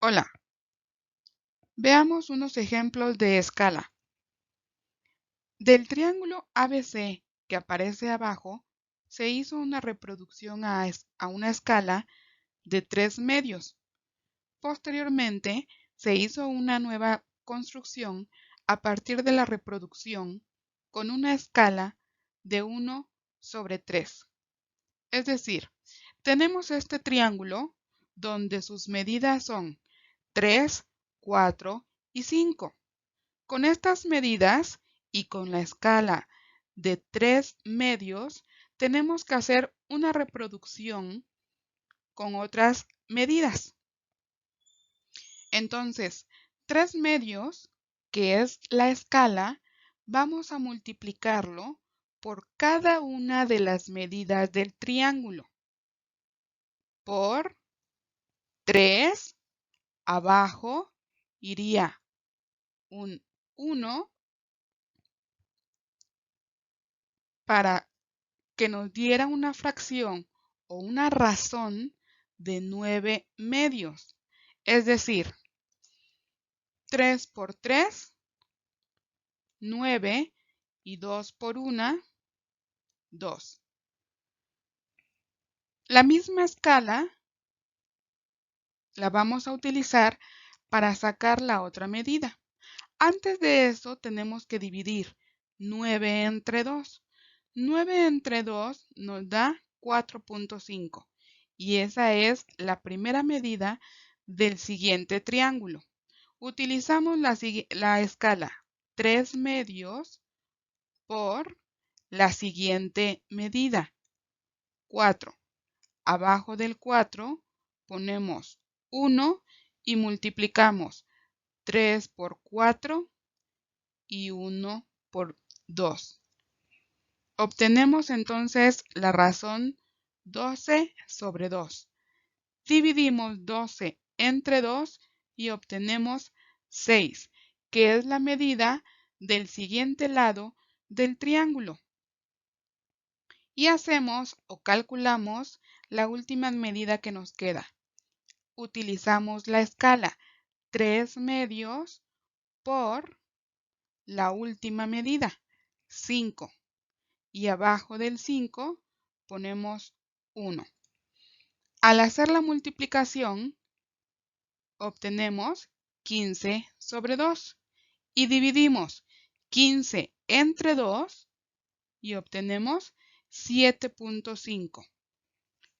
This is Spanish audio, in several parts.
Hola, veamos unos ejemplos de escala. Del triángulo ABC que aparece abajo, se hizo una reproducción a una escala de 3 medios. Posteriormente, se hizo una nueva construcción a partir de la reproducción con una escala de 1/3. Es decir, tenemos este triángulo donde sus medidas son 3, 4 y 5. Con estas medidas y con la escala de 3 medios, tenemos que hacer una reproducción con otras medidas. Entonces, 3 medios, que es la escala, vamos a multiplicarlo por cada una de las medidas del triángulo. Por 3, abajo iría un 1 para que nos diera una fracción o una razón de 9 medios. Es decir, 3 por 3, 9 y 2 por 1, 2. La misma escala la vamos a utilizar para sacar la otra medida. Antes de eso tenemos que dividir 9 entre 2. 9 entre 2 nos da 4.5 y esa es la primera medida del siguiente triángulo. Utilizamos la escala 3 medios por la siguiente medida, 4. Abajo del 4 ponemos 1 y multiplicamos 3 por 4 y 1 por 2. Obtenemos entonces la razón 12/2. Dividimos 12 entre 2 y obtenemos 6, que es la medida del siguiente lado del triángulo. Y hacemos o calculamos la última medida que nos queda. Utilizamos la escala 3 medios por la última medida, 5. Y abajo del 5 ponemos 1. Al hacer la multiplicación, obtenemos 15/2 y dividimos 15 entre 2 y obtenemos 7.5.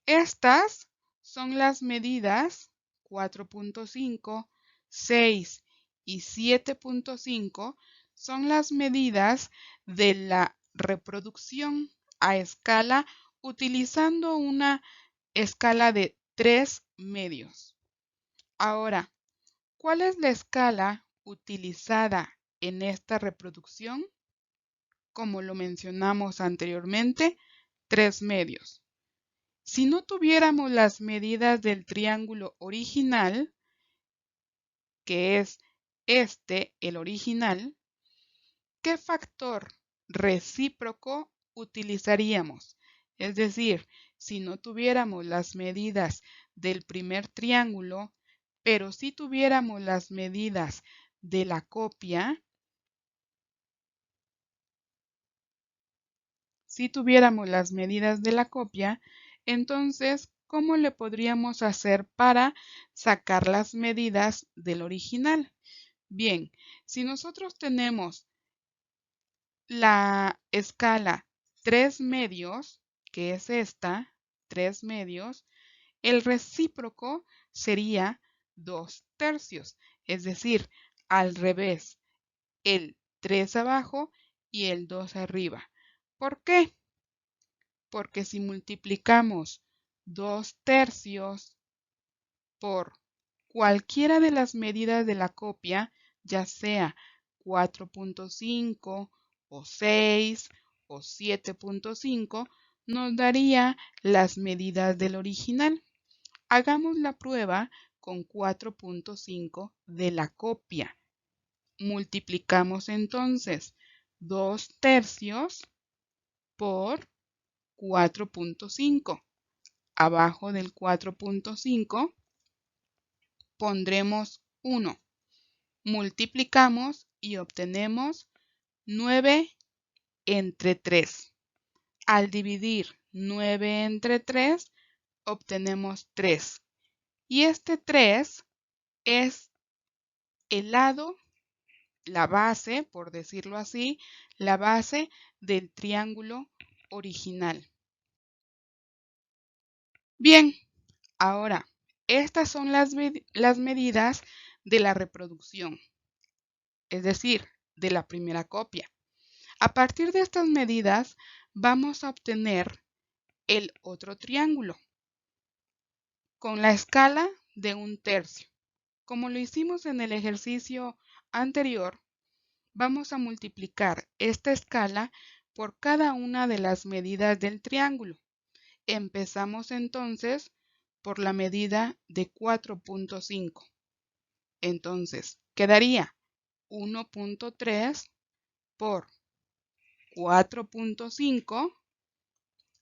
Estas son las medidas 4.5, 6 y 7.5 son las medidas de la reproducción a escala utilizando una escala de 3 medios. Ahora, ¿cuál es la escala utilizada en esta reproducción? Como lo mencionamos anteriormente, 3 medios. Si no tuviéramos las medidas del triángulo original, que es el original, ¿qué factor recíproco utilizaríamos? Es decir, si no tuviéramos las medidas del primer triángulo, pero si tuviéramos las medidas de la copia, entonces, ¿cómo le podríamos hacer para sacar las medidas del original? Bien, si nosotros tenemos la escala 3 medios, que es esta, 3 medios, el recíproco sería 2/3, es decir, al revés, el 3 abajo y el 2 arriba. ¿Por qué? Porque si multiplicamos 2/3 por cualquiera de las medidas de la copia, ya sea 4.5 o 6 o 7.5, nos daría las medidas del original. Hagamos la prueba con 4.5 de la copia. Multiplicamos entonces 2/3 por 4.5. Abajo del 4.5 pondremos 1. Multiplicamos y obtenemos 9 entre 3. Al dividir 9 entre 3, obtenemos 3. Y este 3 es el lado, la base, por decirlo así, la base del triángulo original. Bien, ahora, estas son las medidas de la reproducción, es decir, de la primera copia. A partir de estas medidas, vamos a obtener el otro triángulo con la escala de 1/3. Como lo hicimos en el ejercicio anterior, vamos a multiplicar esta escala por cada una de las medidas del triángulo. Empezamos entonces por la medida de 4.5. Entonces, quedaría 1.3 por 4.5.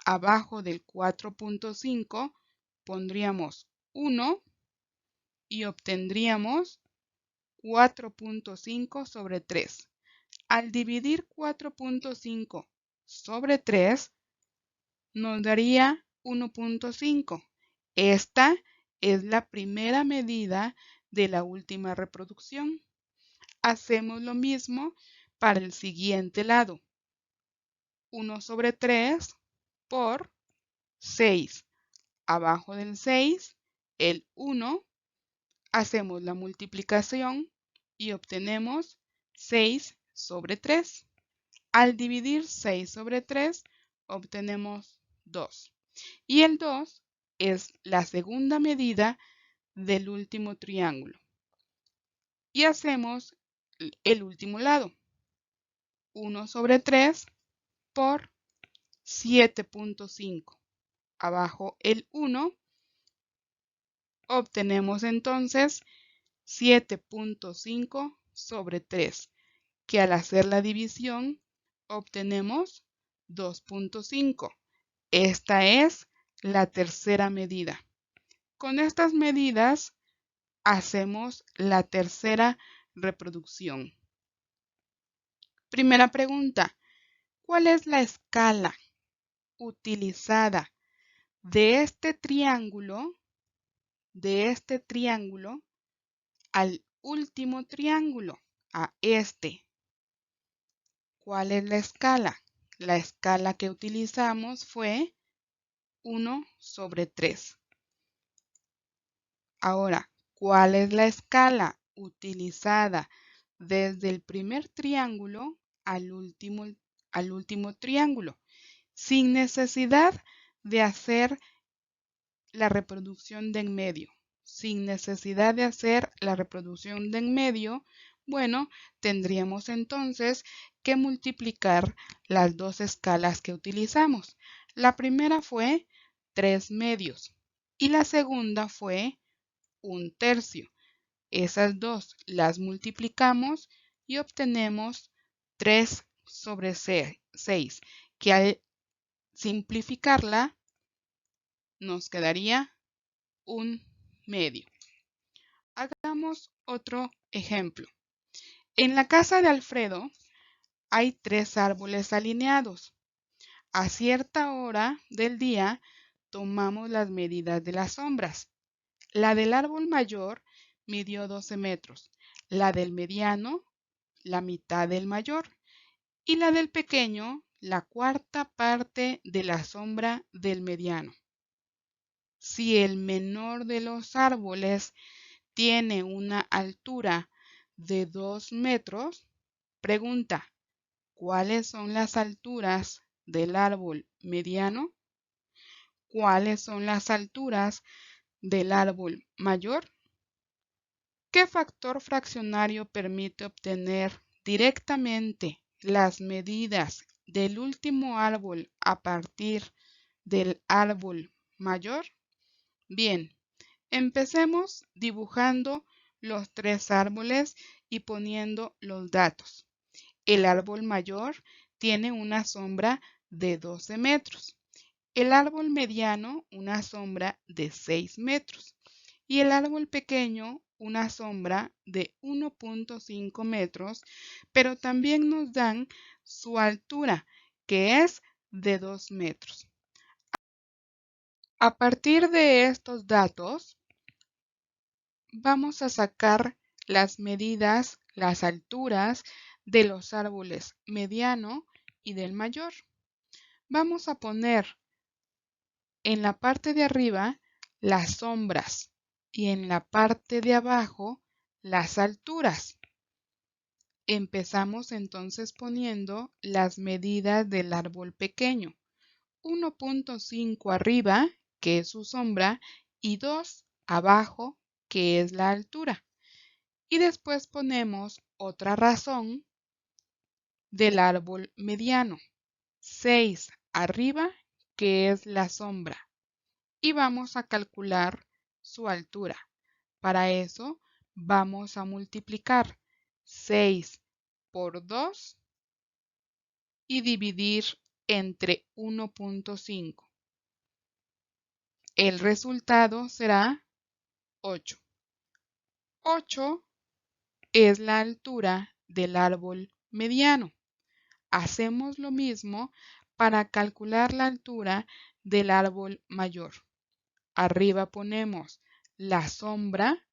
Abajo del 4.5 pondríamos 1 y obtendríamos 4.5 sobre 3. Al dividir 4.5 sobre 3 nos daría 1.5. Esta es la primera medida de la última reproducción. Hacemos lo mismo para el siguiente lado. 1 sobre 3 por 6. Abajo del 6, el 1, hacemos la multiplicación y obtenemos 6 sobre 3. Al dividir 6 sobre 3, obtenemos 2. Y el 2 es la segunda medida del último triángulo. Y hacemos el último lado. 1 sobre 3 por 7.5. Abajo el 1, obtenemos entonces 7.5 sobre 3, que al hacer la división obtenemos 2.5. Esta es la tercera medida. Con estas medidas hacemos la tercera reproducción. Primera pregunta, ¿cuál es la escala utilizada de este triángulo al último triángulo, a este? ¿Cuál es la escala? La escala que utilizamos fue 1 sobre 3. Ahora, ¿cuál es la escala utilizada desde el primer triángulo al último triángulo? Sin necesidad de hacer la reproducción de en medio. Sin necesidad de hacer la reproducción de en medio, bueno, tendríamos entonces que multiplicar las dos escalas que utilizamos. La primera fue 3 medios y la segunda fue 1/3. Esas dos las multiplicamos y obtenemos 3 sobre 6, que al simplificarla nos quedaría 1/2. Hagamos otro ejemplo. En la casa de Alfredo hay 3 árboles alineados. A cierta hora del día tomamos las medidas de las sombras. La del árbol mayor midió 12 metros, la del mediano la mitad del mayor y la del pequeño la cuarta parte de la sombra del mediano. Si el menor de los árboles tiene una altura de 2 metros, pregunta, ¿cuáles son las alturas del árbol mediano? ¿Cuáles son las alturas del árbol mayor? ¿Qué factor fraccionario permite obtener directamente las medidas del último árbol a partir del árbol mayor? Bien, empecemos dibujando los 3 árboles y poniendo los datos. El árbol mayor tiene una sombra de 12 metros. El árbol mediano una sombra de 6 metros. y el árbol pequeño una sombra de 1.5 metros, pero también nos dan su altura, que es de 2 metros. A partir de estos datos, vamos a sacar las medidas, las alturas de los árboles mediano y del mayor. Vamos a poner en la parte de arriba las sombras y en la parte de abajo las alturas. Empezamos entonces poniendo las medidas del árbol pequeño. 1.5 arriba, que es su sombra, y 2 abajo, que es la altura. Y después ponemos otra razón del árbol mediano. 6 arriba, que es la sombra. Y vamos a calcular su altura. Para eso vamos a multiplicar 6 por 2 y dividir entre 1.5. El resultado será 8. 8 es la altura del árbol mediano. Hacemos lo mismo para calcular la altura del árbol mayor. Arriba ponemos la sombra,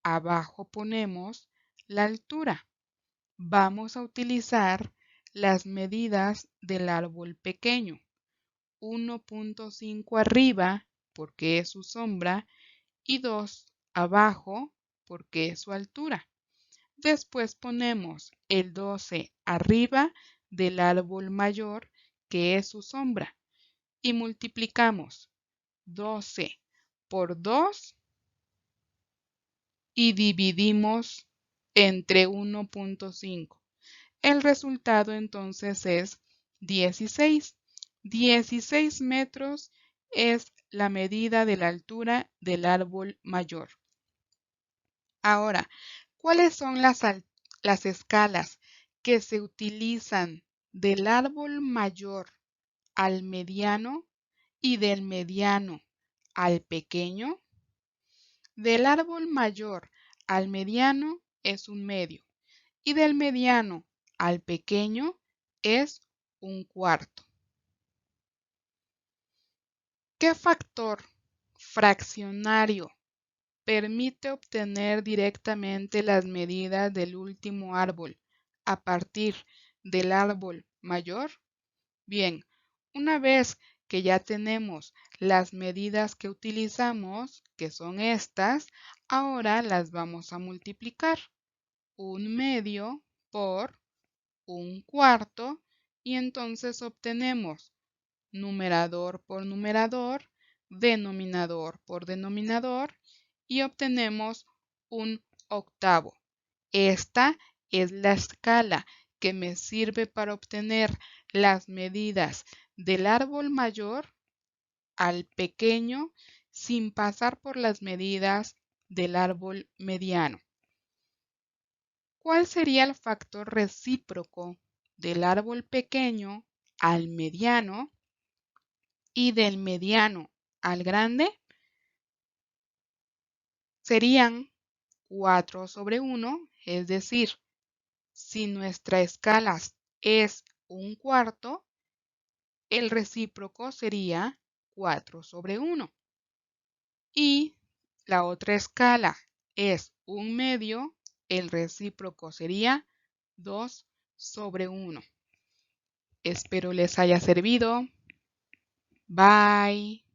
abajo ponemos la altura. Vamos a utilizar las medidas del árbol pequeño. 1.5 arriba, porque es su sombra, y 2 abajo, porque es su altura. Después ponemos el 12 arriba del árbol mayor, que es su sombra, y multiplicamos 12 por 2 y dividimos entre 1.5. El resultado entonces es 16. 16 metros es la medida de la altura del árbol mayor. Ahora, ¿cuáles son las escalas que se utilizan del árbol mayor al mediano y del mediano al pequeño? Del árbol mayor al mediano es un medio y del mediano al pequeño es un cuarto. ¿Qué factor fraccionario permite obtener directamente las medidas del último árbol a partir del árbol mayor? Bien, una vez que ya tenemos las medidas que utilizamos, que son estas, ahora las vamos a multiplicar. Un medio por un cuarto y entonces obtenemos numerador por numerador, denominador por denominador y obtenemos un octavo. Esta es la escala que me sirve para obtener las medidas del árbol mayor al pequeño sin pasar por las medidas del árbol mediano. ¿Cuál sería el factor recíproco del árbol pequeño al mediano y del mediano al grande? Serían 4/1, es decir, si nuestra escala es un cuarto, el recíproco sería 4/1. Y la otra escala es un medio, el recíproco sería 2/1. Espero les haya servido. Bye.